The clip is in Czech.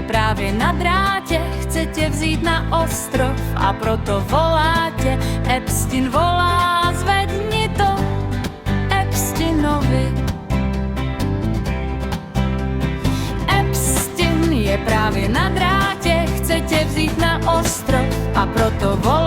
právě na drátě, chce tě vzít na ostrov a proto voláte. Epstein volá, zvedni to Epsteinovi. Epstein je právě na drátě, chce tě vzít na ostrov a proto volá